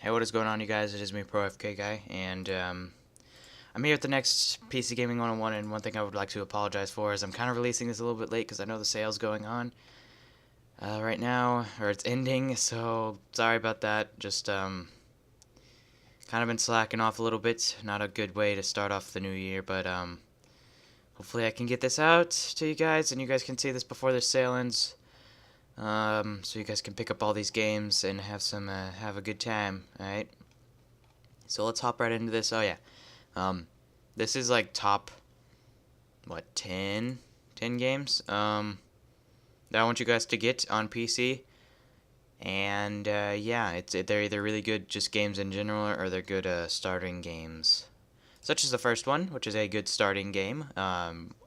Hey, what is going on, you guys? It is me, Pro FK Guy, and I'm here at the next PC Gaming 101, and one thing I would like to apologize for is I'm kind of releasing this a little bit late because I know the sale's going on right now, or it's ending, so sorry about that. Just kind of been slacking off a little bit. Not a good way to start off the new year, but hopefully I can get this out to you guys, and you guys can see this before the sale ends. So you guys can pick up all these games and have a good time, alright? So let's hop right into this. Oh yeah, this is like top, what, 10 games, that I want you guys to get on PC, and, yeah, they're either really good just games in general, or they're good, starting games, such as the first one, which is a good starting game.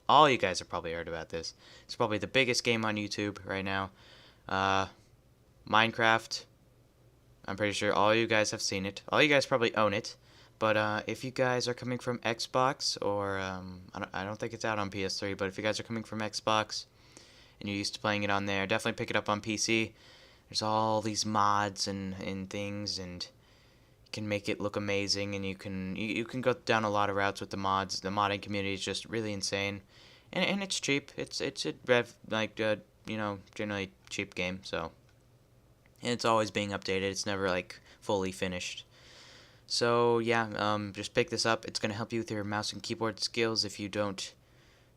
All you guys have probably heard about this. It's probably the biggest game on YouTube right now. Uh, Minecraft. I'm pretty sure all you guys have seen it. All you guys probably own it. But if you guys are coming from Xbox, or I don't think it's out on PS3, but if you guys are coming from Xbox and you're used to playing it on there, definitely pick it up on PC. There's all these mods and things, and you can make it look amazing, and you can go down a lot of routes with the mods. The modding community is just really insane, and it's cheap. It's a generally cheap game, so. And it's always being updated. It's never like fully finished. So yeah, just pick this up. It's gonna help you with your mouse and keyboard skills if you don't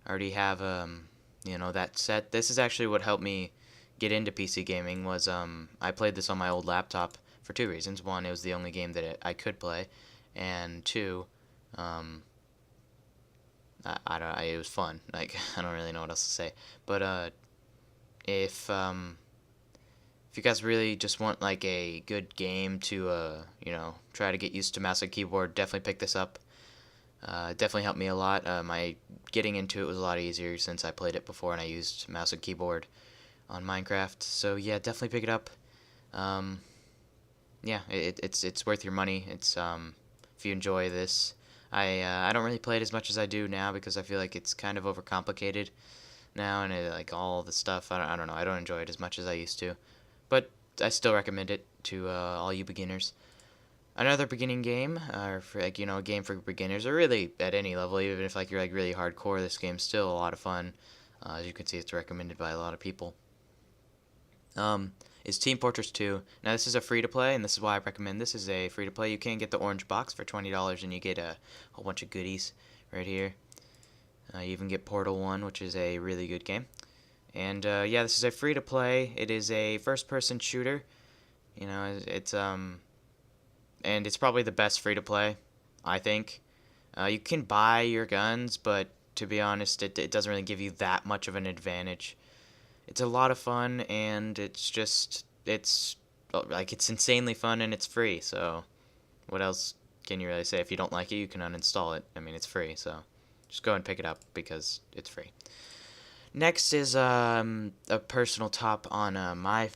already have that set. This is actually what helped me get into PC gaming. Was I played this on my old laptop for two reasons. One, it was the only game that I could play, and two, it was fun. Like, I don't really know what else to say. But if if you guys really just want like a good game to try to get used to mouse and keyboard, definitely pick this up. It definitely helped me a lot. My getting into it was a lot easier since I played it before and I used mouse and keyboard on Minecraft. So yeah, definitely pick it up. Um, yeah, it's worth your money. It's if you enjoy this. I don't really play it as much as I do now because I feel like it's kind of overcomplicated now, and like all the stuff. I don't know. I don't enjoy it as much as I used to, but I still recommend it to all you beginners. Another beginning game, or for, like, a game for beginners, or really at any level, even if like you're like really hardcore, this game's still a lot of fun. As you can see, it's recommended by a lot of people. Is Team Fortress 2. Now this is a free to play, and this is why I recommend this. Is a free to play. You can get the orange box for $20, and you get a whole bunch of goodies right here. You even get Portal 1, which is a really good game. And yeah, this is a free to play. It is a first person shooter. It's and it's probably the best free to play, I think. You can buy your guns, but to be honest, it doesn't really give you that much of an advantage. It's a lot of fun, and it's insanely fun, and it's free. So what else can you really say? If you don't like it, you can uninstall it. I mean, it's free, so just go and pick it up because it's free. Next is a personal top on my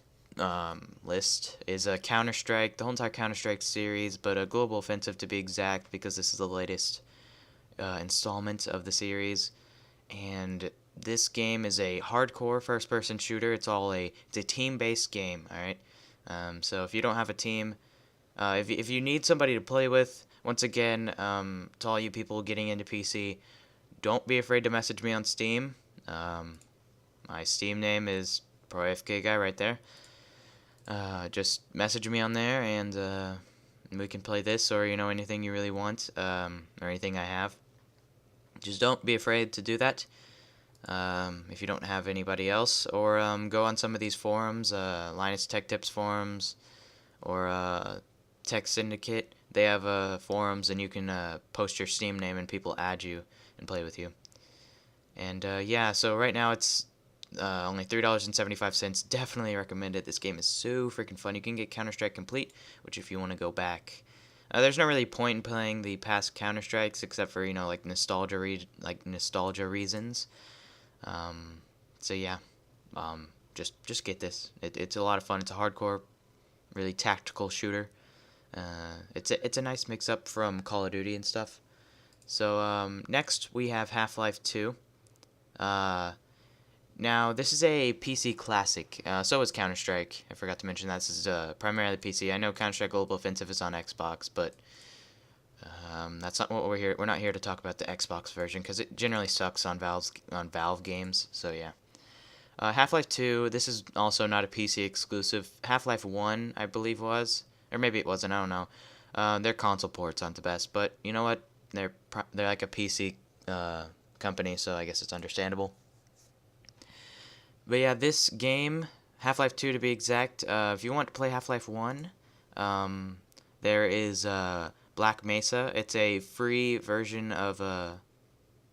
list is Counter-Strike, the whole entire Counter-Strike series, but a Global Offensive to be exact, because this is the latest installment of the series. And this game is a hardcore first-person shooter. It's a team-based game. All right. So if you don't have a team, if you need somebody to play with, once again, to all you people getting into PC, don't be afraid to message me on Steam. My Steam name is ProFK Guy right there. Just message me on there, and we can play this, or anything you really want, or anything I have. Just don't be afraid to do that. If you don't have anybody else, or go on some of these forums, Linus Tech Tips forums, or Tech Syndicate. They have forums, and you can post your Steam name, and people add you and play with you. And yeah, so right now it's only $3.75. Definitely recommend it. This game is so freaking fun. You can get Counter-Strike Complete, which if you want to go back, there's no really point in playing the past Counter-Strikes except for like nostalgia reasons. So yeah, just get this. It's a lot of fun. It's a hardcore, really tactical shooter. It's a nice mix up from Call of Duty and stuff. So next we have Half-Life 2. Now, this is a PC classic. So is Counter-Strike. I forgot to mention that. This is primarily PC. I know Counter-Strike Global Offensive is on Xbox, but that's not what we're here. We're not here to talk about the Xbox version because it generally sucks on Valve games. So yeah. Half-Life 2. This is also not a PC exclusive. Half-Life 1, I believe, was, or maybe it wasn't. I don't know. Their console ports aren't the best, but you know what? They're like a PC company, so I guess it's understandable. But yeah, this game, Half-Life 2 to be exact, if you want to play Half-Life 1, there is Black Mesa. It's a free version of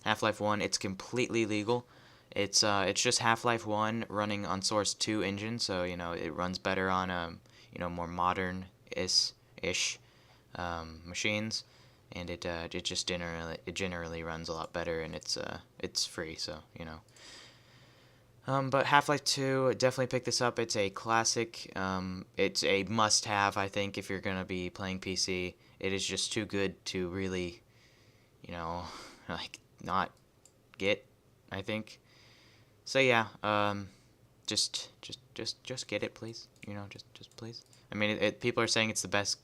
Half-Life 1. It's completely legal. It's just Half-Life 1 running on Source 2 engine, so you know it runs better on more modern-ish machines, and it just generally runs a lot better, and it's free, so you know. But Half-Life 2, definitely pick this up. It's a classic. It's a must-have, I think, if you're gonna be playing PC. It is just too good to really, you know, like not get, I think. So yeah, just get it, please. You know, just please. I mean, people are saying it's the best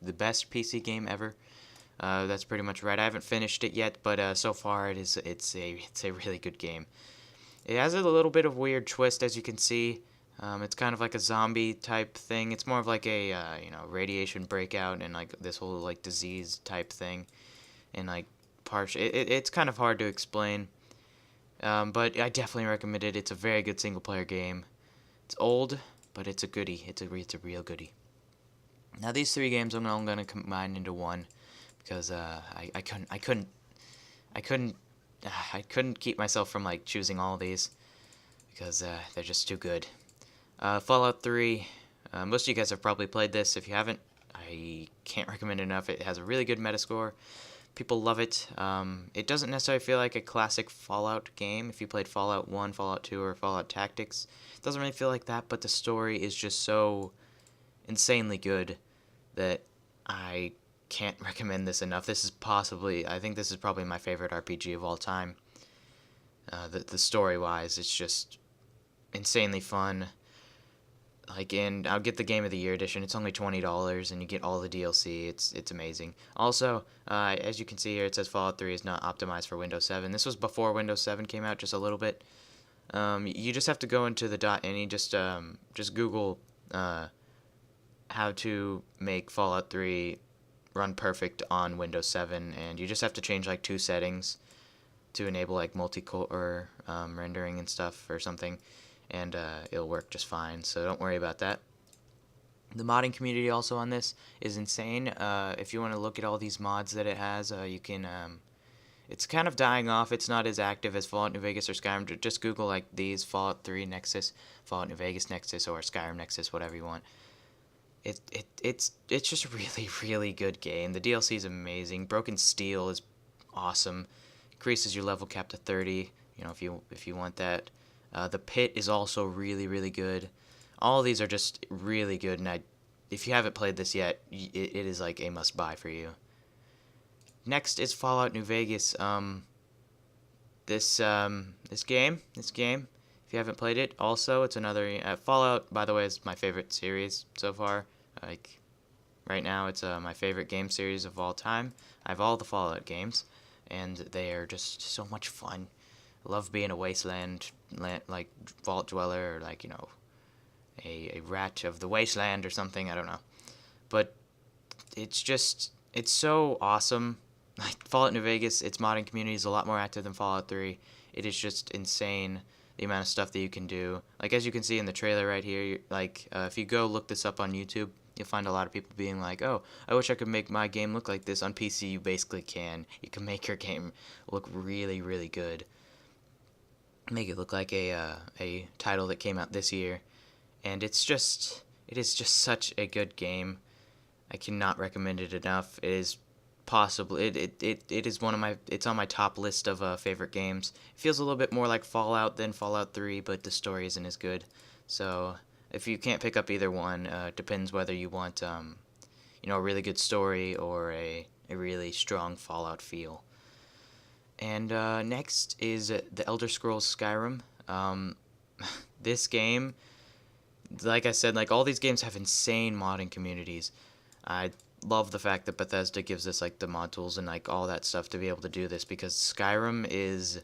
PC game ever. That's pretty much right. I haven't finished it yet, but so far it's a really good game. It has a little bit of weird twist, as you can see. It's kind of like a zombie type thing. It's more of like a radiation breakout and like this whole like disease type thing, and like it's kind of hard to explain. But I definitely recommend it. It's a very good single player game. It's old, but it's a goodie. It's a real goodie. Now these three games I'm gonna combine into one because I couldn't keep myself from like choosing all of these because they're just too good. Fallout 3. Most of you guys have probably played this. If you haven't, I can't recommend it enough. It has a really good Metascore. People love it. It doesn't necessarily feel like a classic Fallout game. If you played Fallout 1, Fallout 2, or Fallout Tactics, it doesn't really feel like that, but the story is just so insanely good that I can't recommend this enough. I think this is probably my favorite RPG of all time. The story-wise, it's just insanely fun. And I'll get the Game of the Year edition. It's only $20, and you get all the DLC. It's amazing. Also, as you can see here, it says Fallout 3 is not optimized for Windows 7. This was before Windows 7 came out, just a little bit. You just have to go into the .ini, just Google how to make Fallout 3 run perfect on Windows 7, and you just have to change like 2 settings to enable like multi-core rendering and stuff or something, and it'll work just fine, so don't worry about that. The modding community also on this is insane. If you want to look at all these mods that it has, you can. It's kind of dying off. It's not as active as Fallout New Vegas or Skyrim. Just Google like these: Fallout 3 Nexus, Fallout New Vegas Nexus, or Skyrim Nexus, whatever you want. It's just a really good game. The DLC is amazing. Broken Steel is awesome. Increases your level cap to 30. You know, if you want that. The Pit is also really good. All of these are just really good, and if you haven't played this yet, it is like a must buy for you. Next is Fallout New Vegas. This game. If you haven't played it, also it's another Fallout. By the way, is my favorite series so far. Like right now, it's my favorite game series of all time. I have all the Fallout games, and they are just so much fun. I love being a wasteland, like vault dweller, or like a rat of the wasteland or something. I don't know, but it's so awesome. Like Fallout New Vegas, its modding community is a lot more active than Fallout 3. It is just insane the amount of stuff that you can do. Like as you can see in the trailer right here, if you go look this up on YouTube, you'll find a lot of people being like, "Oh, I wish I could make my game look like this." On PC, you basically can. You can make your game look really good. Make it look like a title that came out this year, and it is just such a good game. I cannot recommend it enough. It is possibly it is it's on my top list of favorite games. It feels a little bit more like Fallout than Fallout 3, but the story isn't as good. So if you can't pick up either one, it depends whether you want a really good story or a really strong Fallout feel. And next is The Elder Scrolls Skyrim. Um, this game, like I said, like all these games have insane modding communities. I love the fact that Bethesda gives us like the mod tools and like all that stuff to be able to do this, because Skyrim is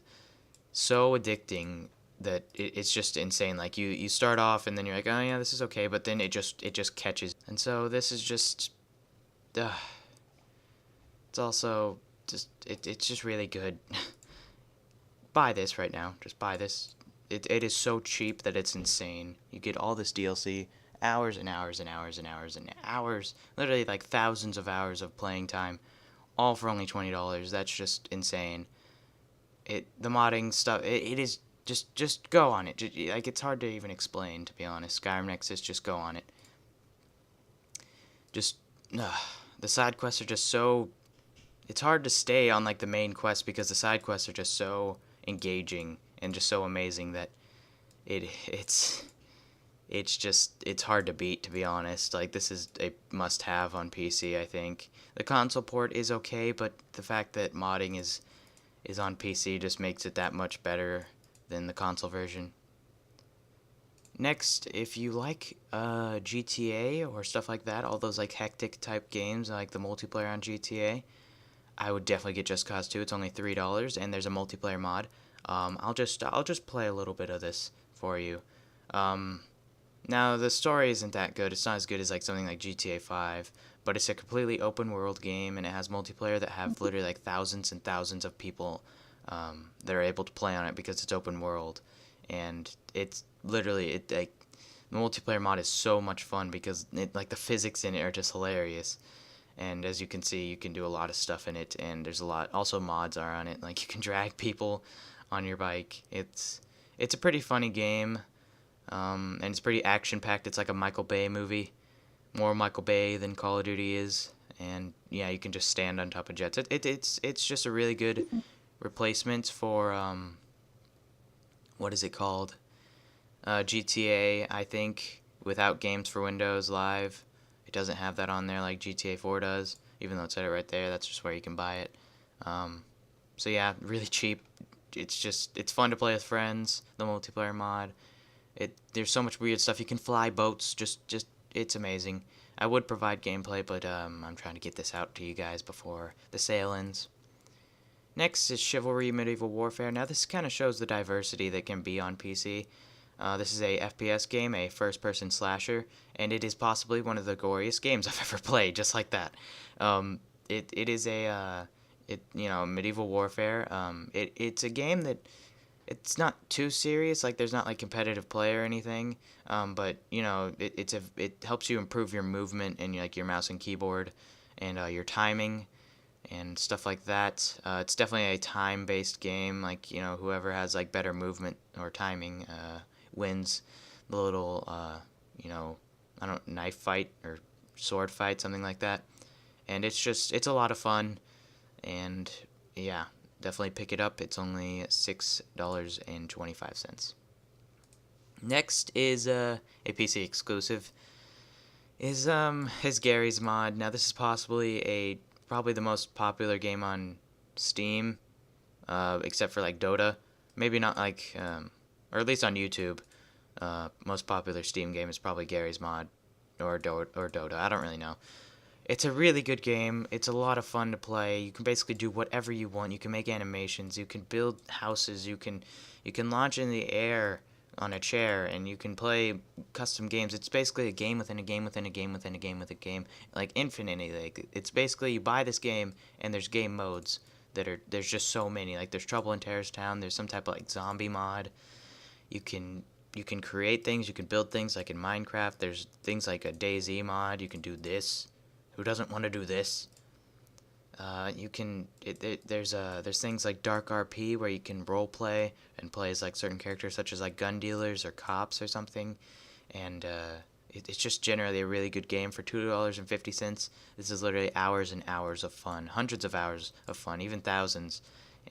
so addicting that it's just insane. Like you start off and then you're like, oh yeah, this is okay, but then it just catches. And so this is just uh, it's also just it's just really good. Buy this right now. Just buy this. It is so cheap that it's insane. You get all this DLC, hours and hours and hours and hours and hours, literally like thousands of hours of playing time, all for only $20. That's just insane. The modding stuff, it is just go on it. Like it's hard to even explain, to be honest. Skyrim Nexus, just go on it. Just the side quests are just so, it's hard to stay on like the main quest because the side quests are just so engaging and just so amazing that it's hard to beat, to be honest. Like this is a must-have on PC, I think. The console port is okay, but the fact that modding is on PC just makes it that much better than the console version. Next, if you like GTA or stuff like that, all those like hectic type games like the multiplayer on GTA, I would definitely get Just Cause 2. It's only $3 and there's a multiplayer mod. I'll just play a little bit of this for you. Now the story isn't that good. It's not as good as like something like GTA 5, but it's a completely open world game and it has multiplayer that have literally like thousands and thousands of people that are able to play on it because it's open world. And it's literally like the multiplayer mod is so much fun because like the physics in it are just hilarious. And as you can see, you can do a lot of stuff in it, and there's a lot also mods are on it. Like you can drag people on your bike. It's a pretty funny game, and it's pretty action packed. It's like a Michael Bay movie, more Michael Bay than Call of Duty is. And yeah, you can just stand on top of jets. It's just a really good replacement for what is it called? GTA, I think, without games for Windows Live. It doesn't have that on there like GTA 4 does, even though it said it right there. That's just where you can buy it. So yeah, really cheap. It's fun to play with friends. The multiplayer mod. There's so much weird stuff. You can fly boats. It's amazing. I would provide gameplay, but I'm trying to get this out to you guys before the sale ends. Next is Chivalry Medieval Warfare. Now this kind of shows the diversity that can be on PC. This is a FPS game, a first-person slasher, and it is possibly one of the goriest games I've ever played, just like that. It is medieval warfare. It's a game that it's not too serious. Like there's not like competitive play or anything. But it helps you improve your movement and like your mouse and keyboard, and your timing and stuff like that. It's definitely a time-based game. Like whoever has like better movement or timing wins the little knife fight or sword fight, something like that. And it's a lot of fun, and yeah, definitely pick it up. It's only $6.25. Next is a PC exclusive is Garry's mod. Now this is probably the most popular game on Steam, except for like Dota. Maybe not like or at least on YouTube. Most popular Steam game is probably Garry's mod or Dota. I don't really know. It's a really good game. It's a lot of fun to play. You can basically do whatever you want. You can make animations. You can build houses. You can launch in the air on a chair, and you can play custom games. It's basically a game within a game within a game within a game within a game, like infinitely. Like it's basically you buy this game, and there's game modes there's just so many. Like there's Trouble in Terrorist Town. There's some type of like zombie mod. You can create things. You can build things like in Minecraft. There's things like a DayZ mod. You can do this. Who doesn't want to do this? There's things like Dark RP where you can role play and play as like certain characters such as like gun dealers or cops or something, and it's just generally a really good game for $2.50. This is literally hours and hours of fun, hundreds of hours of fun, even thousands,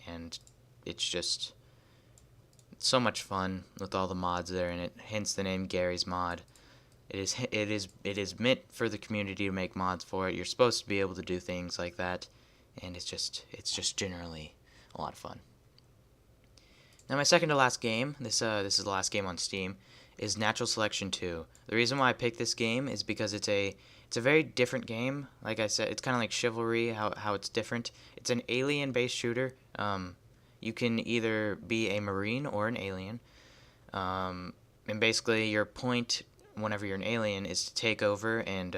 and it's so much fun with all the mods there in it. Hence the name Garry's Mod. It is meant for the community to make mods for it. You're supposed to be able to do things like that, and it's just generally a lot of fun. Now my second to last game, this is the last game on Steam, is Natural Selection 2. The reason why I picked this game is because it's a very different game. Like I said, it's kind of like Chivalry, how it's different. It's an alien-based shooter. You can either be a Marine or an alien. And basically your point whenever you're an alien is to take over and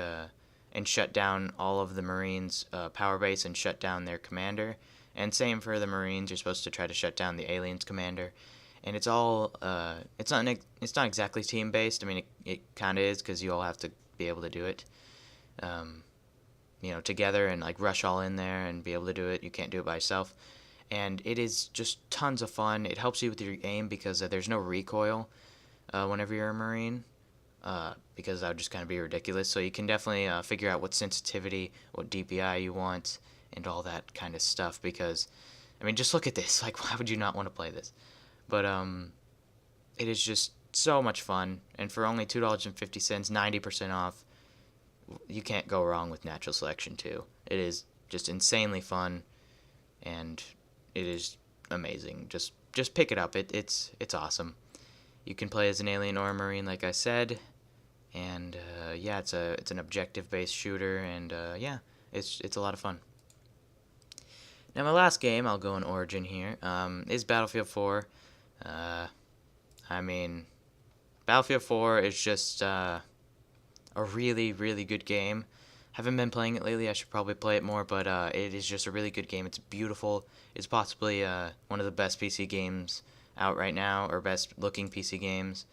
shut down all of the Marines' power base and shut down their commander. And same for the Marines, you're supposed to try to shut down the aliens' commander. And it's all it's not exactly team based. I mean, it kind of is because you all have to be able to do it, together and like rush all in there and be able to do it. You can't do it by yourself. And it is just tons of fun. It helps you with your aim because there's no recoil whenever you're a Marine, because that would just kind of be ridiculous. So you can definitely figure out what sensitivity, what DPI you want, and all that kind of stuff. Because, I mean, just look at this. Like, why would you not want to play this? But it is just so much fun. And for only $2.50, 90% off, you can't go wrong with Natural Selection 2. It is just insanely fun, and it is amazing. Just pick it up. It's awesome. You can play as an alien or a Marine, like I said, and yeah, it's an objective-based shooter, and yeah, it's a lot of fun. Now, my last game, I'll go in Origin here, is Battlefield 4. I mean, Battlefield 4 is just a really, really good game. Haven't been playing it lately. I should probably play it more, but it is just a really good game. It's beautiful. It's possibly one of the best PC games out right now, or best looking PC games.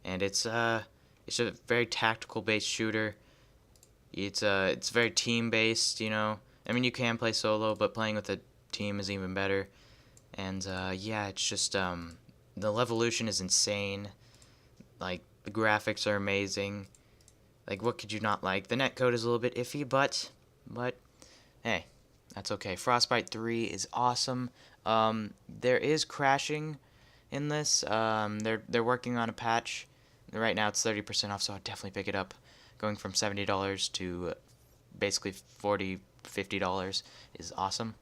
And it's a very tactical based shooter. It's very team based. I mean, you can play solo, but playing with a team is even better. And yeah, it's just the Levolution is insane. Like, the graphics are amazing. Like, what could you not like? The netcode is a little bit iffy, but hey, that's okay. Frostbite 3 is awesome. There is crashing in this. They're working on a patch. Right now it's 30% off, so I'd definitely pick it up. Going from $70 to basically $40, $50 is awesome.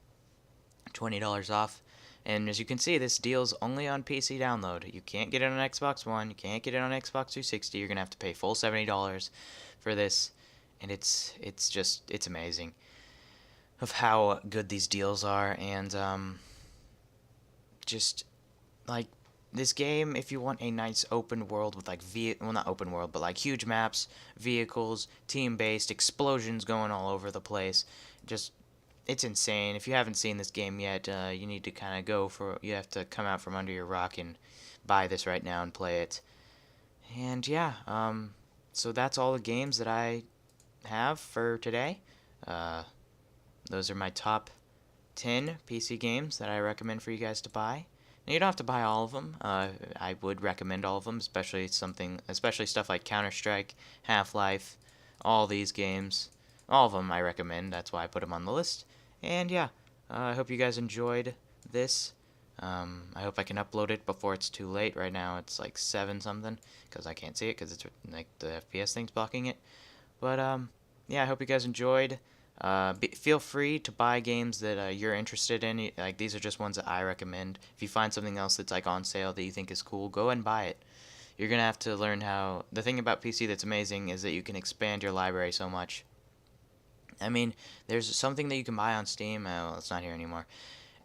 $20 off. And as you can see, this deal's only on PC download. You can't get it on Xbox One. You can't get it on Xbox 360. You're going to have to pay full $70 for this. And it's amazing of how good these deals are. And just, like, this game, if you want a nice open world with, like, well, not open world, but, like, huge maps, vehicles, team-based, explosions going all over the place, just... it's insane. If you haven't seen this game yet, you need to kind of you have to come out from under your rock and buy this right now and play it. And yeah, so that's all the games that I have for today. Those are my top 10 PC games that I recommend for you guys to buy. Now, you don't have to buy all of them. I would recommend all of them, especially stuff like Counter-Strike, Half-Life, all these games. All of them I recommend. That's why I put them on the list. And yeah, I hope you guys enjoyed this. I hope I can upload it before it's too late. Right now it's like 7 something, because I can't see it because it's like the FPS thing's blocking it. But yeah, I hope you guys enjoyed. Feel free to buy games that you're interested in. Like, these are just ones that I recommend. If you find something else that's like on sale that you think is cool, go and buy it. You're gonna have to learn how. The thing about PC that's amazing is that you can expand your library so much. I mean, there's something that you can buy on Steam. Well, it's not here anymore.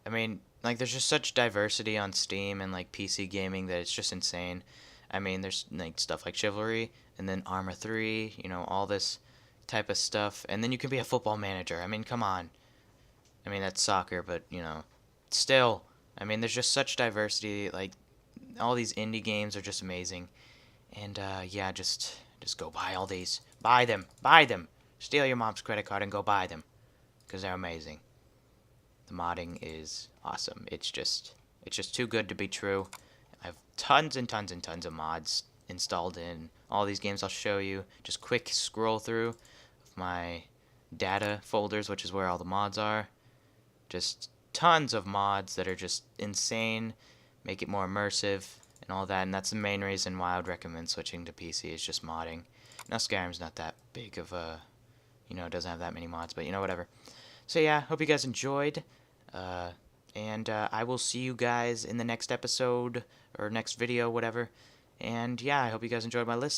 I mean, like, there's just such diversity on Steam and, like, PC gaming that it's just insane. I mean, there's, like, stuff like Chivalry, and then Arma 3, all this type of stuff. And then you can be a football manager. I mean, come on. I mean, that's soccer, but, still. I mean, there's just such diversity. Like, all these indie games are just amazing. And, yeah, just go buy all these. Buy them. Buy them. Steal your mom's credit card and go buy them, because they're amazing. The modding is awesome. It's just too good to be true. I have tons and tons and tons of mods installed in all these games I'll show you. Just quick scroll through of my data folders, which is where all the mods are. Just tons of mods that are just insane, make it more immersive and all that, and that's the main reason why I would recommend switching to PC, is just modding. Now, Skyrim's not that big of a... it doesn't have that many mods, but whatever. So yeah, hope you guys enjoyed. And I will see you guys in the next episode, or next video, whatever. And yeah, I hope you guys enjoyed my list.